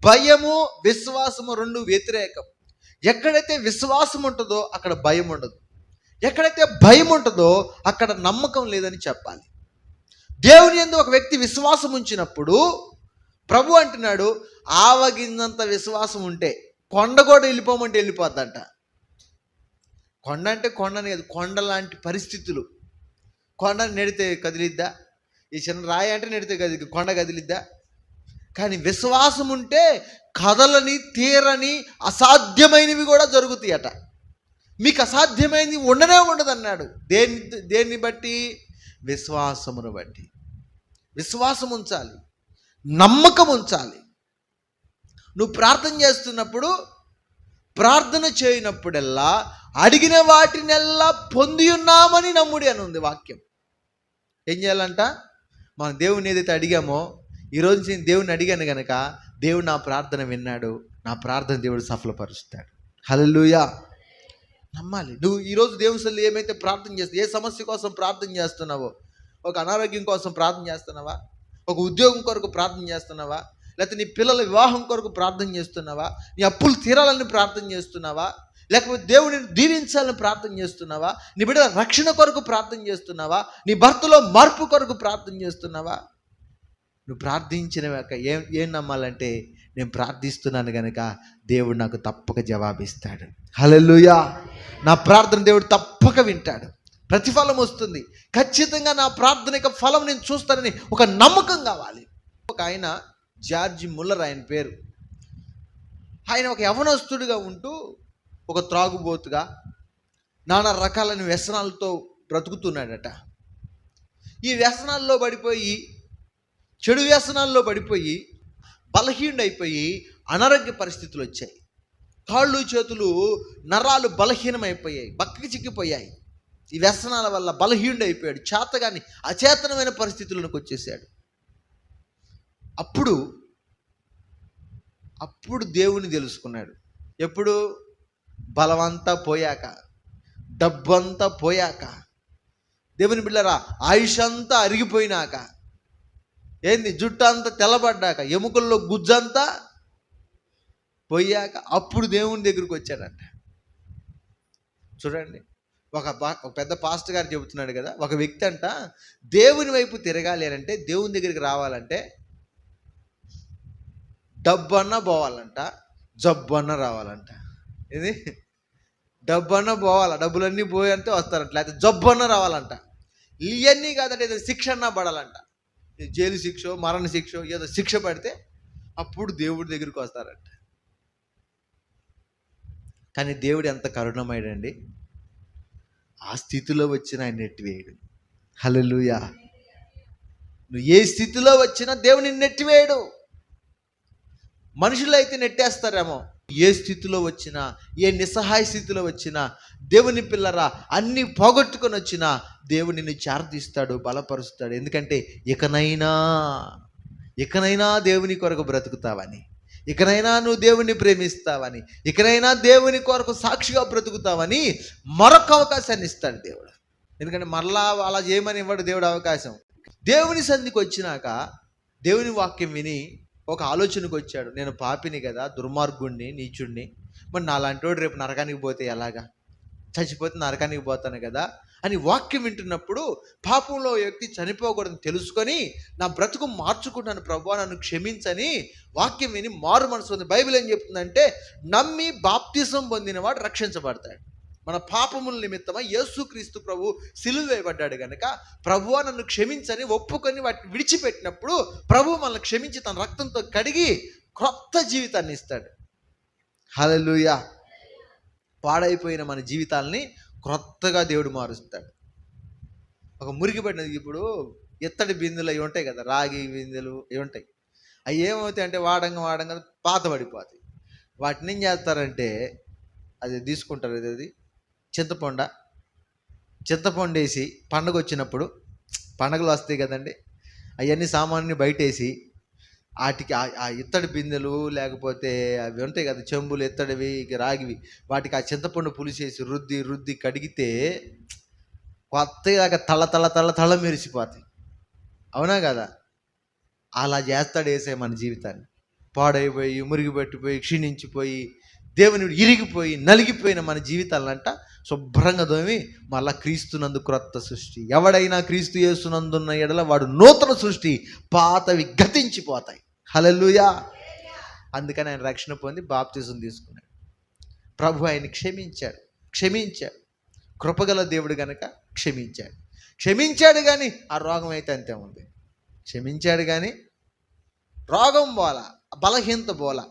భయము విశ్వాసము రెండు వ్యతిరేకం. ఎక్కడైతే విశ్వాసం ఉంటుందో అక్కడ భయం ఉండదు, ఎక్కడైతే భయం ఉంటుందో అక్కడ నమ్మకం లేదని చెప్పాలి. దేవుని యందు ఒక వ్యక్తి విశ్వాసం ఉంచినప్పుడు ప్రభు అంటున్నాడు, ఆవగింజంత విశ్వాసం ఉంటే కొండ కూడా వెళ్ళిపోమంటే వెళ్ళిపోద్దంట. కొండ అంటే కొండని కాదు, కొండ లాంటి పరిస్థితులు. కొండని నెడితే కదిలిద్దా? ఈ చిన్న రాయి అంటే నెడితే కొండ కదిలిద్దా? కానీ విశ్వాసం ఉంటే కదలని తీరని అసాధ్యమైనవి కూడా జరుగుతాయట. మీకు అసాధ్యమైనది ఉండనే ఉండదు అన్నాడు. దేన్ని బట్టి? విశ్వాసమును బట్టి. విశ్వాసం ఉంచాలి, నమ్మకం ఉంచాలి. నువ్వు ప్రార్థన చేస్తున్నప్పుడు, ప్రార్థన చేయనప్పుడల్లా అడిగిన వాటినెల్లా పొంది ఉన్నామని నమ్ముడి అని ఉంది వాక్యం. ఏం చేయాలంట? మనం దేవుని ఏదైతే అడిగామో, ఈరోజు నేను దేవుని అడిగాను కనుక దేవుడు నా ప్రార్థన విన్నాడు, నా ప్రార్థన దేవుడు సఫలపరుస్తాడు. హల్లెలూయా. నమ్మాలి. నువ్వు ఈరోజు దేవుని సన్నిధిలో ఏమైతే ప్రార్థన చేస్తావు, ఏ సమస్య కోసం ప్రార్థన చేస్తున్నావో, ఒక అనారోగ్యం కోసం ప్రార్థన చేస్తున్నావా, ఒక ఉద్యోగం కొరకు ప్రార్థన చేస్తున్నావా, లేకపోతే నీ పిల్లల వివాహం కొరకు ప్రార్థన చేస్తున్నావా, నీ అప్పులు తీరాలని ప్రార్థన చేస్తున్నావా, లేకపోతే దేవుడిని దీవించాలని ప్రార్థన చేస్తున్నావా, నీ బిడ్డల రక్షణ కొరకు ప్రార్థన చేస్తున్నావా, నీ భర్తలో మార్పు కొరకు ప్రార్థన చేస్తున్నావా? నువ్వు ప్రార్థించినవాక ఏం నమ్మాలంటే, నేను ప్రార్థిస్తున్నాను కనుక దేవుడు నాకు తప్పక జవాబిస్తాడు. హల్లెలూయా. నా ప్రార్థన దేవుడు తప్పక వింటాడు, ప్రతిఫలం వస్తుంది. ఖచ్చితంగా నా ప్రార్థన యొక్క ఫలం నేను చూస్తానని ఒక నమ్మకం కావాలి. ఒక ఆయన జార్జి ముల్లర్ ఆయన పేరు. ఆయన ఒక యవనస్తుడిగా ఉంటూ ఒక త్రాగుబోతుగా నానా రకాలైన వ్యసనాలతో బ్రతుకుతున్నాడట. ఈ వ్యసనాల్లో పడిపోయి, చెడు వ్యసనాల్లో పడిపోయి బలహీనుడైపోయి అనారోగ్య పరిస్థితులు వచ్చాయి. కాళ్ళు చేతులు నరాలు బలహీనమైపోయాయి, బక్కకి చిక్కిపోయాయి. ఈ వ్యసనాల వల్ల బలహీనుడైపోయాడు, చేతగాని అచేతనమైన పరిస్థితులకు వచ్చేసాడు. అప్పుడు దేవుని తెలుసుకున్నాడు. ఎప్పుడు? బలమంతా పోయాక, డబ్బంతా పోయాక, దేవుని బిడ్డలారా ఆయుష్ అంతా అరిగిపోయినాక, ఏంది జుట్టు అంతా తెల్లబడ్డాక, ఎముకల్లో గుజ్జంతా పోయాక అప్పుడు దేవుని దగ్గరికి వచ్చాడంట. చూడండి, ఒక పెద్ద పాస్టర్ గారు చెబుతున్నాడు కదా, ఒక వ్యక్తి అంట దేవుని వైపు తిరగాలి అంటే, దేవుని దగ్గరికి రావాలంటే డబ్బు అన్నా పోవాలంట, జబ్బు అన్నా రావాలంట. ఇది డబ్బు అన్నా పోవాలా, డబ్బులన్నీ పోయంటే వస్తారంట, లేకపోతే జబ్బు అన్నా రావాలంట. ఇవన్నీ కాదంటే ఏదో శిక్ష అన్నా పడాలంట, జైలు శిక్ష, మరణ శిక్ష, ఏదో శిక్ష పడితే అప్పుడు దేవుడి దగ్గరికి వస్తారంట. కానీ దేవుడు ఎంత కరుణమయుడండి, ఆ స్థితిలో వచ్చిన ఆయన నెట్టివేయడు. హల్లెలూయా. నువ్వు ఏ స్థితిలో వచ్చినా దేవుని నెట్టివేయడు. మనుషులు అయితే నెట్టేస్తారేమో. ఏ స్థితిలో వచ్చినా, ఏ నిస్సహాయ స్థితిలో వచ్చినా, దేవుని పిల్లరా అన్నీ పోగొట్టుకొని వచ్చినా దేవుడు నిన్ను చేరదీస్తాడు, బలపరుస్తాడు. ఎందుకంటే ఇకనైనా దేవుని కొరకు బ్రతుకుతావని, ఇకనైనా నువ్వు దేవుని ప్రేమిస్తావని, ఇకనైనా దేవుని కొరకు సాక్షిగా బ్రతుకుతావని మరొక అవకాశాన్ని ఇస్తాడు దేవుడు. ఎందుకంటే మరలా అలా చేయమని ఇవ్వడు దేవుడు అవకాశం. దేవుని సన్నిధికి వచ్చినాక దేవుని వాక్యం విని ఒక ఆలోచనకు వచ్చాడు, నేను పాపిని కదా, దుర్మార్గుణ్ణి, నీచుణ్ణి, మరి నాలాంటి వాడు రేపు నరకానికి పోతే ఎలాగా, చచ్చిపోతే నరకానికి పోతాను కదా అని వాక్యం వింటున్నప్పుడు, పాపంలో వ్యక్తి చనిపోకూడదని తెలుసుకొని నా బ్రతుకు మార్చుకుంటాను ప్రభువా, నన్ను క్షమించని వాక్యం విని మారు మనసు ఉంది. బైబిల్ ఏం చెప్తుందంటే, నమ్మి బాప్తిసం పొందినవాడు రక్షించబడతాడు. మన పాపముల నిమిత్తమై యేసుక్రీస్తు ప్రభు సిలువ వేయబడ్డాడు కనుక, ప్రభువా నన్ను క్షమించని ఒప్పుకొని వాటిని విడిచిపెట్టినప్పుడు ప్రభు మనల్ని క్షమించి తన రక్తంతో కడిగి క్రొత్త జీవితాన్ని ఇస్తాడు. హల్లెలూయా. పాడైపోయిన మన జీవితాలని క్రొత్తగా దేవుడు మారుస్తాడు. ఒక మురికిపడినది, ఇప్పుడు ఎత్తడి బిందెలు అవి ఉంటాయి కదా, రాగి బిందెలు అవి ఉంటాయి. అవి ఏమవుతాయి అంటే వాడంగా పాత పడిపోతాయి. వాటిని ఏం చేస్తారంటే, అది తీసుకుంటారు, అది చింతపండు వేసి పండగ వచ్చినప్పుడు, పండగలు వస్తాయి కదండి, అవన్నీ సామాన్ని బయటేసి వాటికి ఆ ఇత్తడి బిందెలు లేకపోతే అవి ఉంటాయి కదా, చెంబులు ఎత్తడివి రాగివి, వాటికి ఆ చింతపండు పులిసేసి రుద్ది కడిగితే కొత్తగా తళ్ళ మెరిసిపోతాయి. అవునా కదా? అలా చేస్తాడు యేసయ్య మన జీవితాన్ని. పాడైపోయి, మురిగిపట్టిపోయి, క్షీణించిపోయి, దేవుని ఇరిగిపోయి, నలిగిపోయిన మన జీవితాలంట శుభ్రంగా దోమి మళ్ళా క్రీస్తునందు క్రొత్త సృష్టి. ఎవడైనా క్రీస్తు యేసునందున్న ఎడల వాడు నూతన సృష్టి, పాతవి గతించిపోతాయి. హల్లెలూయా. అందుకని ఆయన రక్షణ పొంది బాప్తిజం తీసుకున్నాడు. ప్రభు ఆయన క్షమించాడు. కృపగల దేవుడు గనక క్షమించాడు కానీ ఆ రోగం అయితే అంతే ఉంది. క్షమించాడు కానీ రోగం పోలా, బలహీనత పోలా.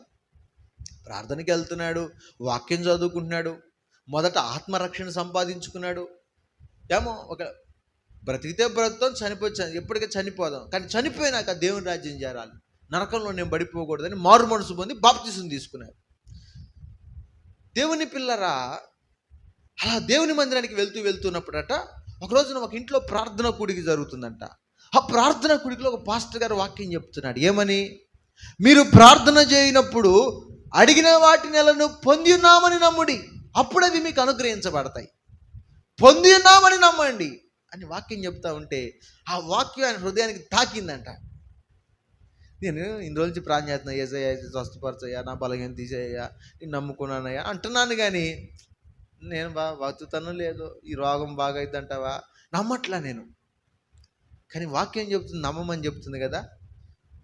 ప్రార్థనకి వెళ్తున్నాడు, వాక్యం చదువుకుంటున్నాడు, మొదట ఆత్మరక్షణ సంపాదించుకున్నాడు. ఏమో ఒక బ్రతికితే బ్రతుకుతాం, చనిపోతాం, ఎప్పటికీ చనిపోదాం, కానీ చనిపోయినాక దేవుని రాజ్యం చేరాలి, నరకంలో నేను పడిపోకూడదని మారు మనసు పొంది బాప్తిజం తీసుకున్నాడు. దేవుని పిల్లరా, అలా దేవుని మందిరానికి వెళ్తున్నప్పుడట ఒక రోజున ఒక ఇంట్లో ప్రార్థన కూడికి జరుగుతుందంట. ఆ ప్రార్థన కూడికిలో ఒక పాస్టర్ గారు వాక్యం చెప్తున్నాడు. ఏమని? మీరు ప్రార్థన చేయనప్పుడు అడిగిన వాటి నెలను పొంది ఉన్నామని నమ్ముడి, అప్పుడు అవి మీకు అనుగ్రహించబడతాయి. పొంది ఉన్నామని నమ్మండి అని వాక్యం చెప్తా ఉంటే ఆ వాక్యం ఆయన హృదయానికి తాకిందంట. నేను ఇన్ని రోజు నుంచి ప్రార్థన చేస్తున్నా, ఏసయ్యా స్వస్థపరచయ్యా, నా బలహీన తీసేయ్యా, నేను నమ్ముకున్నానయ్యా అంటున్నాను, కానీ నేను బతుకుతానో లేదో, ఈ రోగం బాగా అయిద్దంటావా, నమ్మట్లా నేను. కానీ వాక్యం చెప్తుంది, నమ్మమని చెప్తుంది కదా.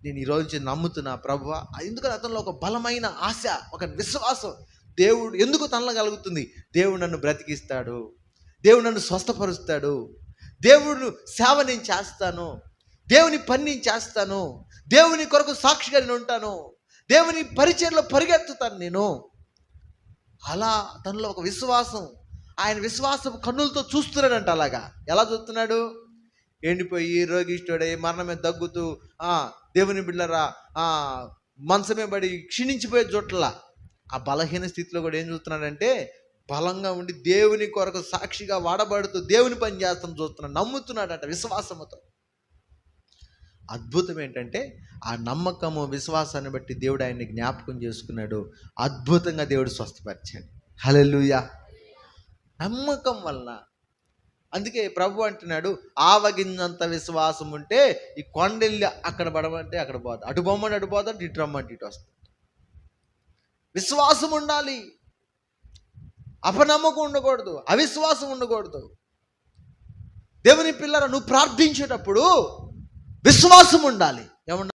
నేను ఈరోజు నుంచి నమ్ముతున్నా ప్రభువా. ఎందుకని అతనిలో ఒక బలమైన ఆశ, ఒక విశ్వాసం. దేవుడు ఎందుకు తనలో కలుగుతుంది? దేవుడు నన్ను బ్రతికిస్తాడు, దేవుడు నన్ను స్వస్థపరుస్తాడు, దేవుడు సేవ నేను చేస్తాను, దేవుని పని నేను చేస్తాను, దేవుని కొరకు సాక్షిగా నేను ఉంటాను, దేవుని పరిచయంలో పరిగెత్తుతాను నేను. అలా తనలో ఒక విశ్వాసం, ఆయన విశ్వాసం కన్నులతో చూస్తున్నాడంట. అలాగా ఎలా చూస్తున్నాడు? ఎండిపోయి రోగిష్ఠుడై మరణమే దగ్గుతూ దేవుని బిడ్డరా మంచమే పడి క్షీణించిపోయే చోట్ల ఆ బలహీన స్థితిలో కూడా ఏం చూస్తున్నాడంటే బలంగా ఉండి దేవుని కొరకు సాక్షిగా వాడబడుతూ దేవుని పని చేస్తాను చూస్తున్నాడు, నమ్ముతున్నాడంట విశ్వాసముతో. అద్భుతం ఏంటంటే ఆ నమ్మకము, విశ్వాసాన్ని బట్టి దేవుడు ఆయన్ని జ్ఞాపకం చేసుకున్నాడు. అద్భుతంగా దేవుడు స్వస్థపరిచాడు. హల్లెలూయా. నమ్మకం వల్ల. అందుకే ప్రభు అంటున్నాడు, ఆవగింజంత విశ్వాసం ఉంటే ఈ కొండెళ్ళి అక్కడ పడమంటే అక్కడ పోతా, అటు బొమ్మని అటు పోతా, ఇటు రమ్మంటే ఇటు వస్తుంది. విశ్వాసం ఉండాలి, అపనమ్మకం ఉండకూడదు, అవిశ్వాసం ఉండకూడదు. దేవుని పిల్లరా, నువ్వు ప్రార్థించేటప్పుడు విశ్వాసం ఉండాలి. ఏమన్నా